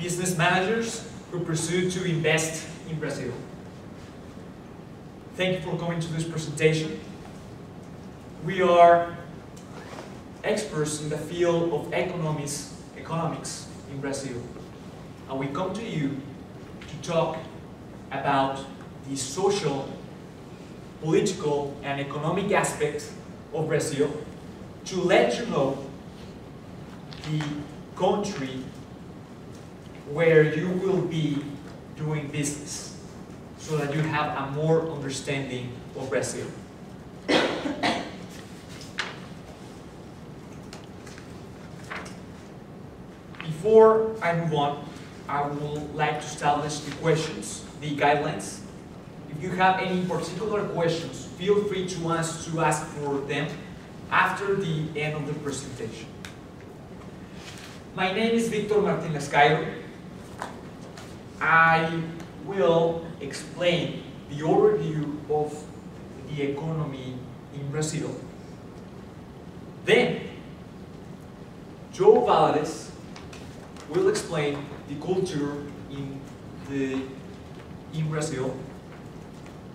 business managers who pursue to invest in Brazil. Thank you for coming to this presentation. We are experts in the field of economics in Brazil, and we come to you to talk about the social, political, and economic aspects of Brazil, to let you know the country where you will be doing business, so that you have a more understanding of Brazil. Before I move on, I would like to establish the questions, the guidelines. If you have any particular questions, feel free to ask for them after the end of the presentation. My name is Victor Martinez Cairo. I will explain the overview of the economy in Brazil. Then, Joe Valadez will explain the culture in Brazil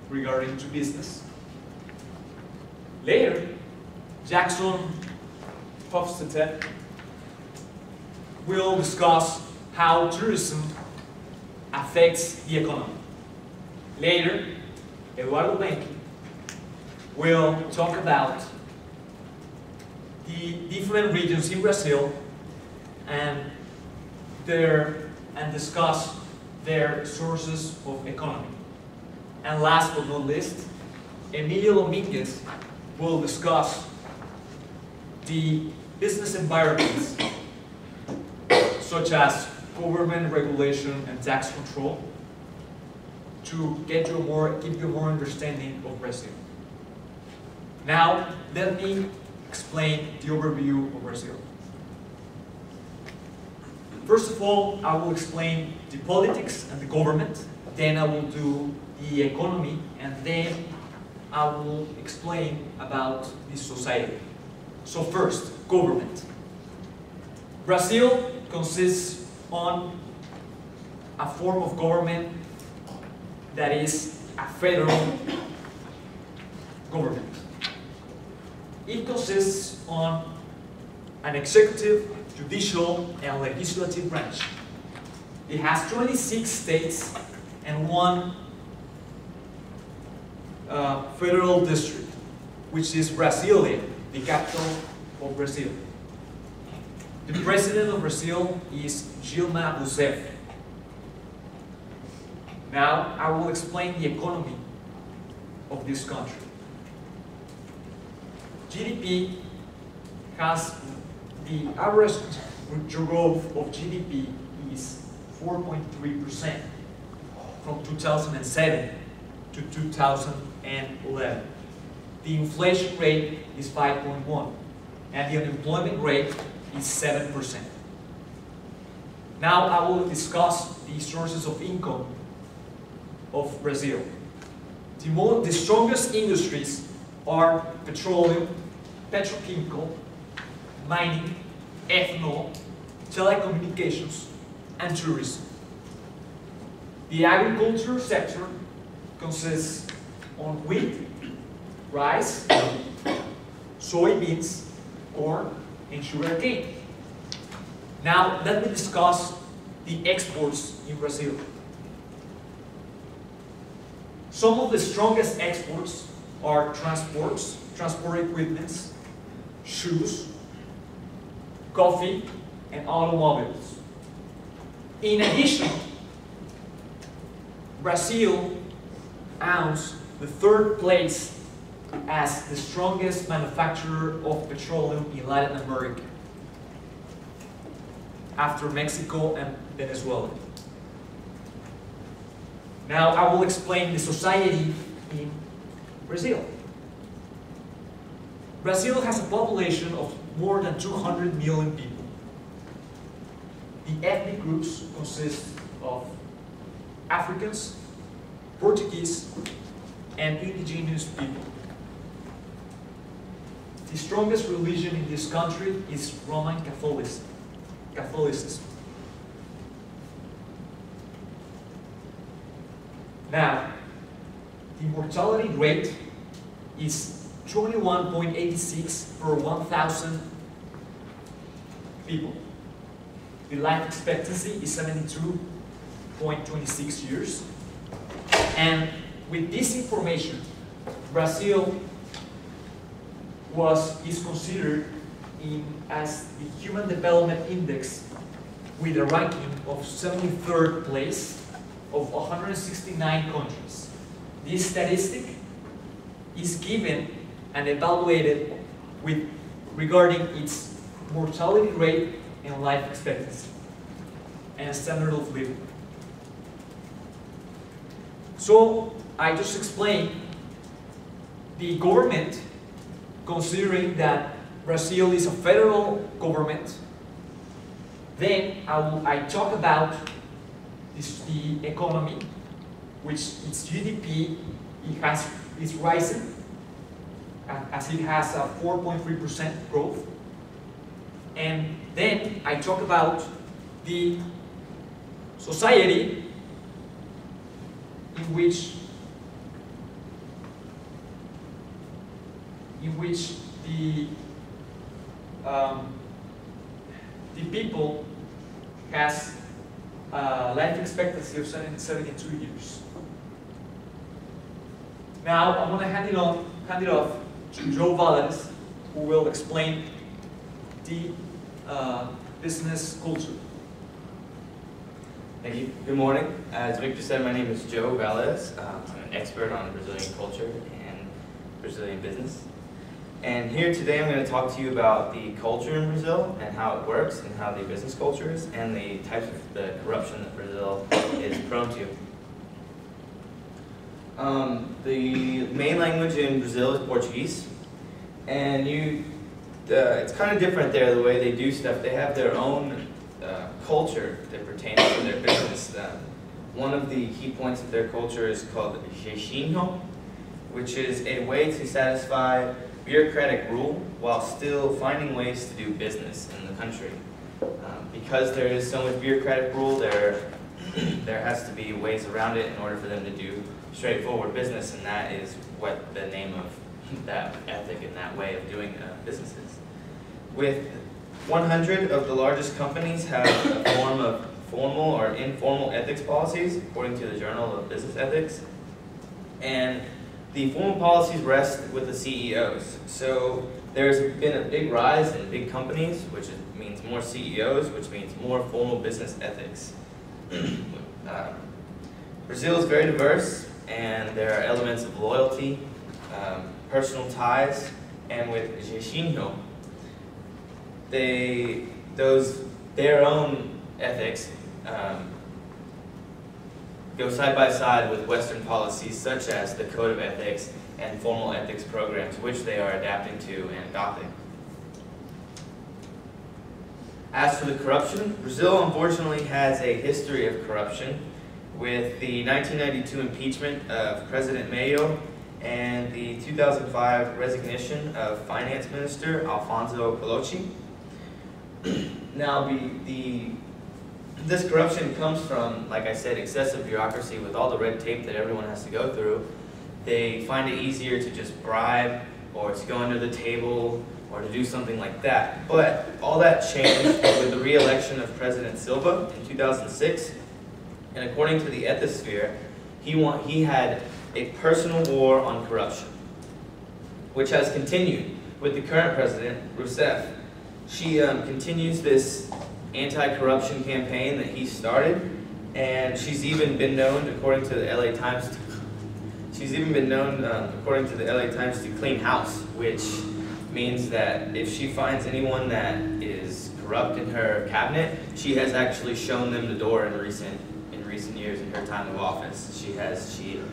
regarding to business. Later, Jackson Hofstadter will discuss how tourism affects the economy. Later, Eduardo Benke will talk about the different regions in Brazil and discuss their sources of economy. And last but not least, Emilio Dominguez will discuss the business environments such as government regulation and tax control to give you a more understanding of Brazil. Now, let me explain the overview of Brazil. First of all, I will explain the politics and the government, then I will do the economy, and then I will explain about the society. So first, government. Brazil consists on a form of government that is a federal government. It consists on an executive, judicial, and legislative branch. It has 26 states and one federal district, which is Brasilia, the capital of Brazil. The president of Brazil is Dilma Rousseff. Now, I will explain the economy of this country. GDP has the average growth of GDP is 4.3% from 2007 to 2011. The inflation rate is 5.1%, and the unemployment rate is 7%. Now I will discuss the sources of income of Brazil. The strongest industries are petroleum, petrochemical, mining, ethanol, telecommunications, and tourism. The agriculture sector consists on wheat, rice, soybeans, corn, and sugarcane. Now, let me discuss the exports in Brazil. Some of the strongest exports are transport equipments, shoes, coffee, and automobiles. In addition, Brazil owns the third place as the strongest manufacturer of petroleum in Latin America, after Mexico and Venezuela. Now I will explain the society in Brazil. Brazil has a population of more than 200 million people. The ethnic groups consist of Africans, Portuguese, and indigenous people. The strongest religion in this country is Roman Catholicism. Now, the mortality rate is 21.86 per 1,000 people. The life expectancy is 72.26 years. And with this information, Brazil is considered as the Human Development Index with a ranking of 73rd place of 169 countries. This statistic is given and evaluated regarding its mortality rate and life expectancy and standard of living. So I just explained the government, considering that Brazil is a federal government. Then I talk about the economy, which its GDP is rising, as it has a 4.3% growth. And then I talk about the society in which the people has a life expectancy of 72 years. Now I'm going to hand it off to Joe Valles, who will explain the business culture. Thank you. Good morning. As Victor said, my name is Joe Valles. I'm an expert on Brazilian culture and Brazilian business. And here today I'm going to talk to you about the culture in Brazil and how it works and how the business culture is and the types of the corruption that Brazil is prone to. The main language in Brazil is Portuguese, and it's kind of different there the way they do stuff. They have their own culture that pertains to their business. One of the key points of their culture is called jeitinho, which is a way to satisfy bureaucratic rule while still finding ways to do business in the country. Because there is so much bureaucratic rule, there has to be ways around it in order for them to do straightforward business, and that is what the name of that ethic and that way of doing business is. With 100 of the largest companies have a form of formal or informal ethics policies, according to the Journal of Business Ethics. And the formal policies rest with the CEOs. So there's been a big rise in big companies, which means more CEOs, which means more formal business ethics. Brazil is very diverse, and there are elements of loyalty, personal ties, and with jeitinho, their own ethics go side by side with Western policies such as the Code of Ethics and formal ethics programs, which they are adapting to and adopting. As for the corruption, Brazil unfortunately has a history of corruption, with the 1992 impeachment of President Mayo and the 2005 resignation of Finance Minister Alfonso Pelosi. Now, this corruption comes from, like I said, excessive bureaucracy with all the red tape that everyone has to go through. They find it easier to just bribe or to go under the table or to do something like that. But all that changed with the re-election of President Silva in 2006. And according to the Ethisphere, he had a personal war on corruption, which has continued with the current president, Rousseff. She continues this anti-corruption campaign that he started, and she's even been known, according to the LA Times, to clean house, which means that if she finds anyone that is corrupt in her cabinet, she has actually shown them the door in recent years in her time of office. She has zero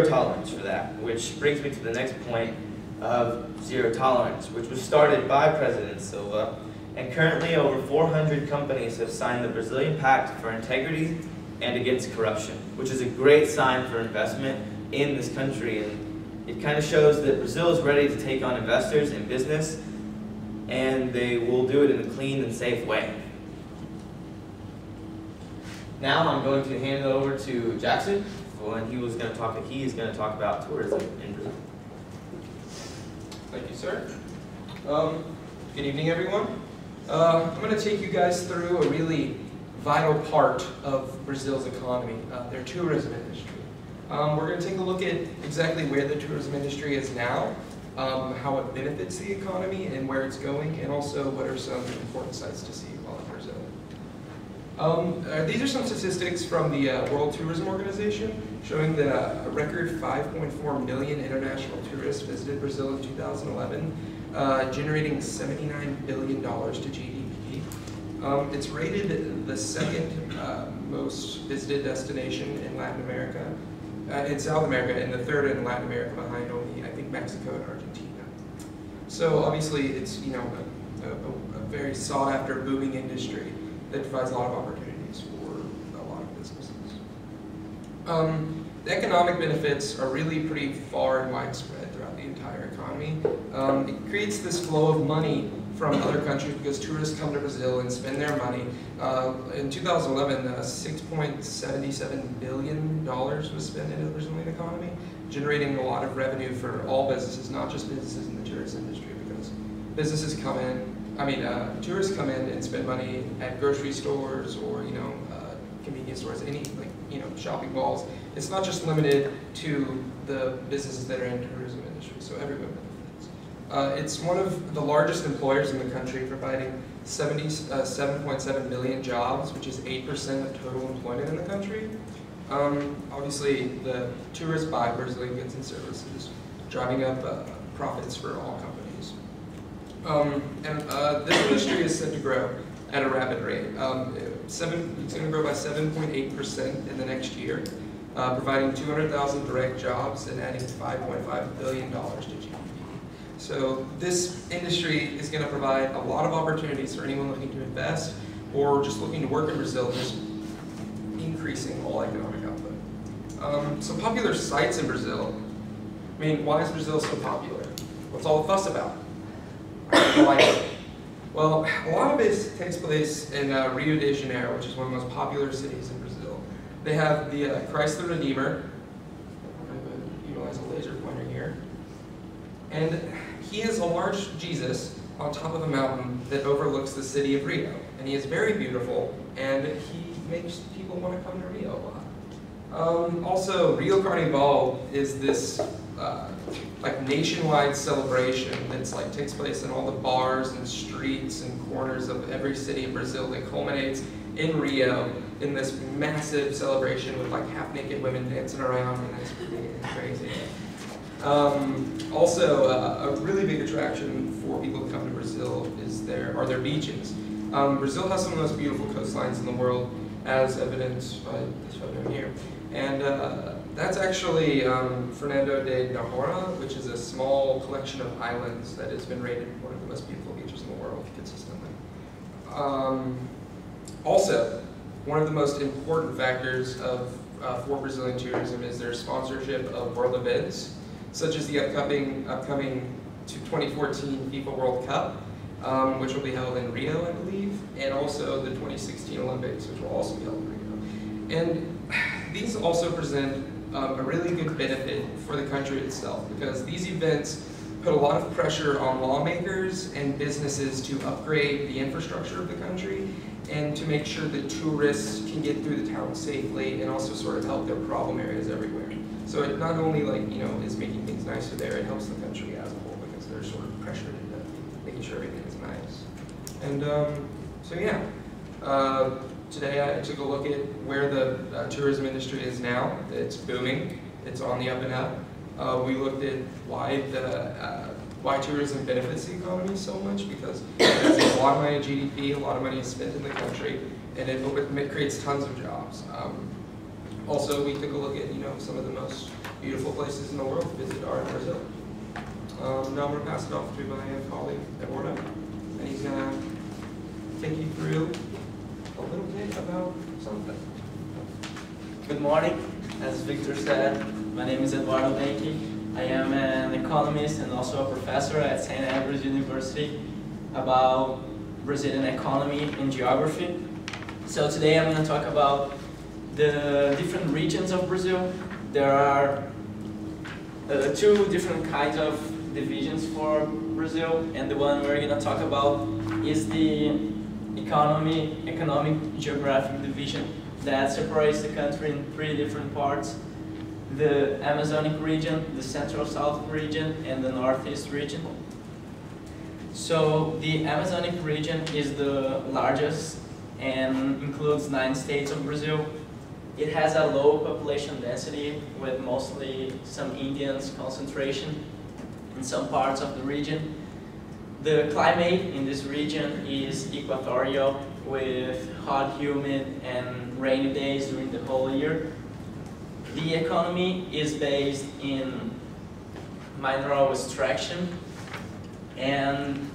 tolerance for that, which brings me to the next point of zero tolerance, which was started by President Silva, and currently over 400 companies have signed the Brazilian Pact for Integrity and Against Corruption, which is a great sign for investment in this country, and it kind of shows that Brazil is ready to take on investors in business, and they will do it in a clean and safe way. Now I'm going to hand it over to Jackson and he is going to talk about tourism in Brazil. Thank you, sir. Good evening, everyone. I'm going to take you guys through a really vital part of Brazil's economy, their tourism industry. We're going to take a look at exactly where the tourism industry is now, how it benefits the economy and where it's going, and also what are some important sites to see while in Brazil. These are some statistics from the World Tourism Organization showing that a record 5.4 million international tourists visited Brazil in 2011, generating $79 billion to GDP. It's rated the second most visited destination in Latin America, in South America, and the third in Latin America behind only, I think, Mexico and Argentina. So obviously it's, you know, a very sought after booming industry that provides a lot of opportunities for a lot of businesses. The economic benefits are really pretty far and widespread throughout the entire economy. It creates this flow of money from other countries because tourists come to Brazil and spend their money. In 2011, $6.77 billion was spent into the Brazilian economy, generating a lot of revenue for all businesses, not just businesses in the tourist industry, because businesses come in, tourists come in and spend money at grocery stores or, you know, convenience stores, any, like, you know, shopping malls. It's not just limited to the businesses that are in the tourism industry, so everyone benefits. It's one of the largest employers in the country, providing 77.7 million jobs, which is 8% of total employment in the country. Obviously, the tourists buy Brazilian goods and services, driving up profits for all companies. This industry is set to grow at a rapid rate. It's going to grow by 7.8% in the next year, providing 200,000 direct jobs and adding $5.5 billion to GDP. So this industry is going to provide a lot of opportunities for anyone looking to invest or just looking to work in Brazil, just increasing all economic output. Some popular sites in Brazil. I mean, why is Brazil so popular? What's all the fuss about? Well, a lot of it takes place in Rio de Janeiro, which is one of the most popular cities in Brazil. They have the Christ the Redeemer. I'm going to utilize a laser pointer here. And he is a large Jesus on top of a mountain that overlooks the city of Rio. And he is very beautiful, and he makes people want to come to Rio a lot. Also, Rio Carnival is this like nationwide celebration that's like takes place in all the bars and streets and corners of every city in Brazil that culminates in Rio in this massive celebration with like half-naked women dancing around, and it's pretty crazy. Also, a really big attraction for people who come to Brazil are their beaches. Brazil has some of the most beautiful coastlines in the world, as evidenced by this photo here. And that's actually Fernando de Noronha, which is a small collection of islands that has been rated one of the most beautiful beaches in the world consistently. Also, one of the most important factors for Brazilian tourism is their sponsorship of world events, such as the upcoming 2014 FIFA World Cup, which will be held in Rio, I believe, and also the 2016 Olympics, which will also be held in Rio. And these also present a really good benefit for the country itself, because these events put a lot of pressure on lawmakers and businesses to upgrade the infrastructure of the country and to make sure that tourists can get through the town safely and also sort of help their problem areas everywhere. So it not only, like, you know, is making things nicer there, it helps the country as a whole because they're sort of pressured into making sure everything is nice. And so yeah, today I took a look at where the tourism industry is now. It's booming. It's on the up and up. We looked at why tourism benefits the economy so much, because there's a lot of money in GDP, a lot of money is spent in the country, and it creates tons of jobs. Also, we took a look at, you know, some of the most beautiful places in the world to visit are in Brazil. Now I'm going to pass it off to my colleague, Eduardo, and he's going to take you through a little bit about something. Good morning. As Victor said, my name is Eduardo Benke. I am an economist and also a professor at St. Andrews University about Brazilian economy and geography. So today I'm going to talk about the different regions of Brazil, there are two different kinds of divisions for Brazil, and the one we're going to talk about is the economic geographic division that separates the country in three different parts: the Amazonic region, the Central South region, and the Northeast region. So the Amazonic region is the largest and includes 9 states of Brazil. It has a low population density with mostly some Indians concentration in some parts of the region. The climate in this region is equatorial with hot, humid, and rainy days during the whole year. The economy is based in mineral extraction, and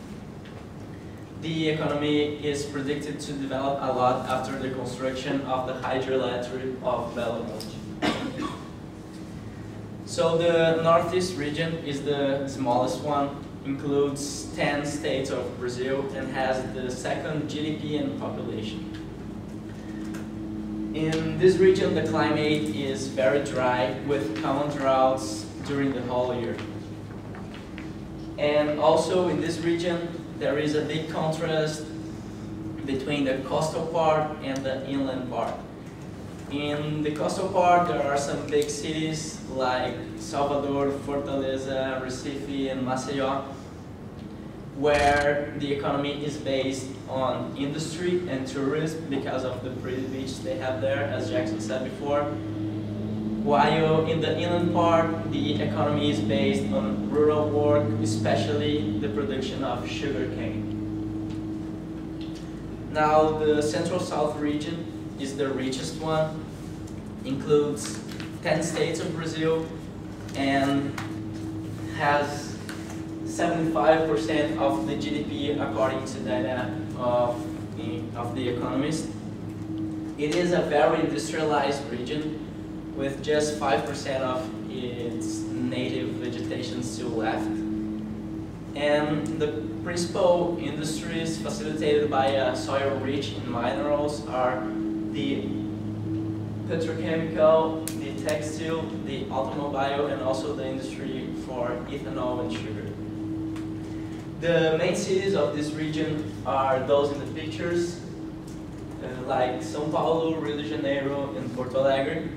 the economy is predicted to develop a lot after the construction of the hydroelectric of Belo Monte. So the Northeast region is the smallest one, includes 10 states of Brazil, and has the second GDP and population. In this region, the climate is very dry with common droughts during the whole year. And also in this region, there is a big contrast between the coastal part and the inland part. In the coastal part, there are some big cities like Salvador, Fortaleza, Recife, and Maceió, where the economy is based on industry and tourism because of the pretty beach they have there, as Jackson said before. While in the inland part, the economy is based on rural work, especially the production of sugarcane. Now, the Central South region is the richest one, includes 10 states of Brazil, and has 75% of the GDP according to data of The Economist. It is a very industrialized region with just 5% of its native vegetation still left. And the principal industries facilitated by a soil rich in minerals are the petrochemical, the textile, the automobile, and also the industry for ethanol and sugar. The main cities of this region are those in the pictures, like São Paulo, Rio de Janeiro, and Porto Alegre.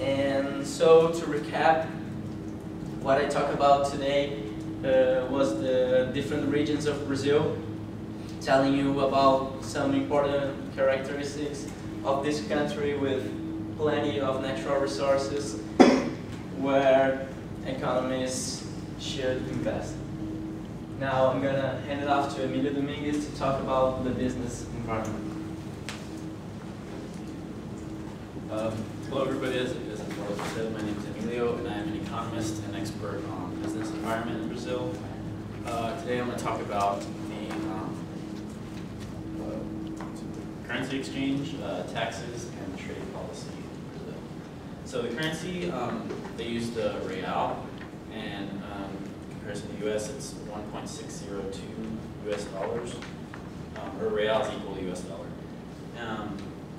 And so to recap, what I talked about today was the different regions of Brazil, telling you about some important characteristics of this country with plenty of natural resources where economies should invest. Now I'm going to hand it off to Emilio Dominguez to talk about the business environment. Hello everybody, as Eduardo said, my name is Emilio and I am an economist and expert on business environment in Brazil. Today I'm going to talk about the currency exchange, taxes, and trade policy in Brazil. So the currency, they use the real, and in comparison to the US, it's 1.602 US dollars, or real is equal to US dollar.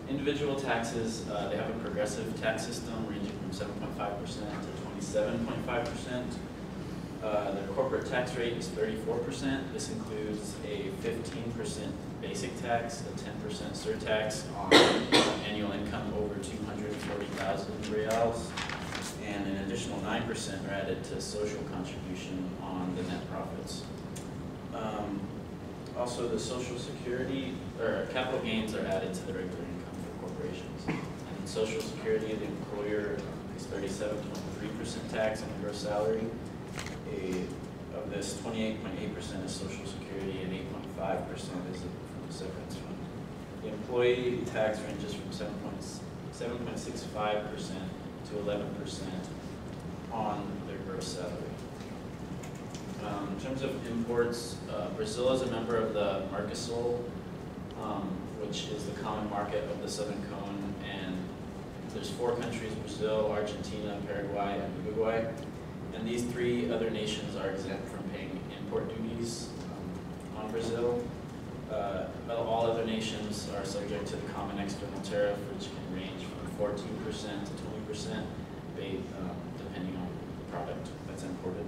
Individual taxes, they have a progressive tax system ranging from 7.5% to 27.5%. The corporate tax rate is 34%. This includes a 15% basic tax, a 10% surtax on annual income over 240,000 reals, and an additional 9% are added to social contribution on the net profits. Also, the social security, or capital gains are added to the regular income for corporations. And in social security, the employer pays 37.3% tax on the gross salary. Of this, 28.8% is social security and 8.5% is from the severance fund. The employee tax ranges from 7.65% to 11% on their gross salary. In terms of imports, Brazil is a member of the Mercosul, which is the common market of the Southern Cone, and there's 4 countries: Brazil, Argentina, Paraguay, and Uruguay. And these 3 other nations are exempt from paying import duties on Brazil. all other nations are subject to the common external tariff, which can range from 14% to 20%, depending on the product that's imported.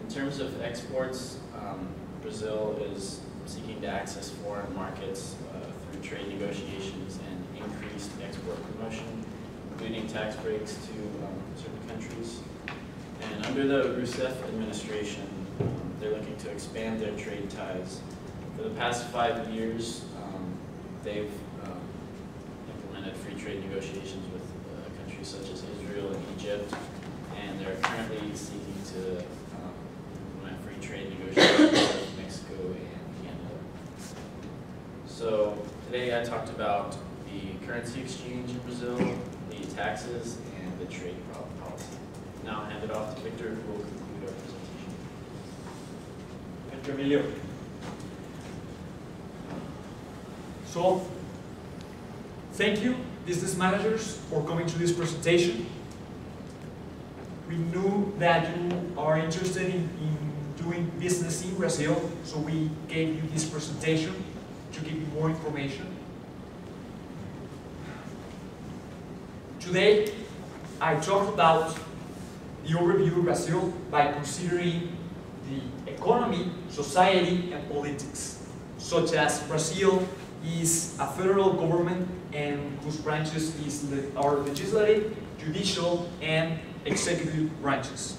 In terms of exports, Brazil is seeking to access foreign markets through trade negotiations and increased export promotion, including tax breaks to certain countries. And under the Rousseff administration, they're looking to expand their trade ties. For the past 5 years, they've implemented free trade negotiations with countries such as Israel and Egypt, and they're currently seeking to implement free trade negotiations with Mexico and Canada. So today I talked about the currency exchange in Brazil, the taxes, and the trade policy. Now I'll hand it off to Victor, who will conclude our presentation. Thank you, Emilio. So, thank you, business managers, for coming to this presentation. We knew that you are interested in doing business in Brazil, so we gave you this presentation to give you more information. Today, I talked about the overview of Brazil by considering the economy, society, and politics, such as Brazil is a federal government and whose branches are legislative, judicial, and executive branches.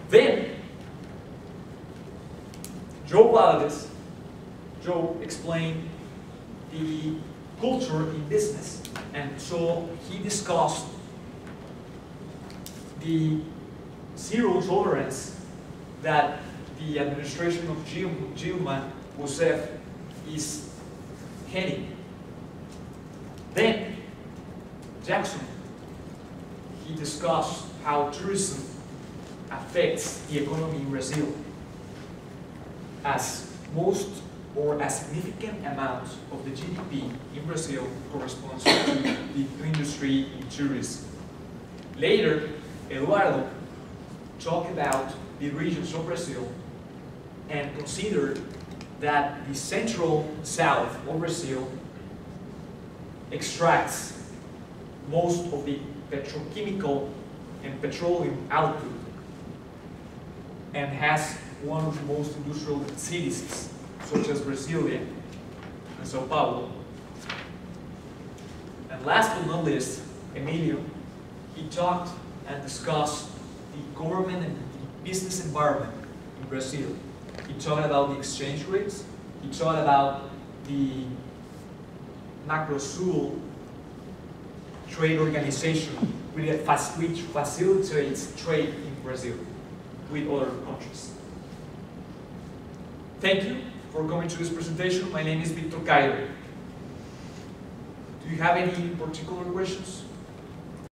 Then, Joe explained the culture in business, and so he discussed the zero tolerance that the administration of Dilma Rousseff is heading. Then, Jackson, he discussed how tourism affects the economy in Brazil, as most or a significant amount of the GDP in Brazil corresponds to the industry in tourism. Later, Eduardo talked about the regions of Brazil and considered that the central south of Brazil extracts most of the petrochemical and petroleum output and has one of the most industrial cities, such as Brasilia and Sao Paulo. And last but not least, Emilio, he talked and discussed the government and the business environment in Brazil. He talked about the exchange rates, he talked about the Mercosul trade organization, which facilitates trade in Brazil with other countries. Thank you for coming to this presentation. My name is Victor Cairo. Do you have any particular questions?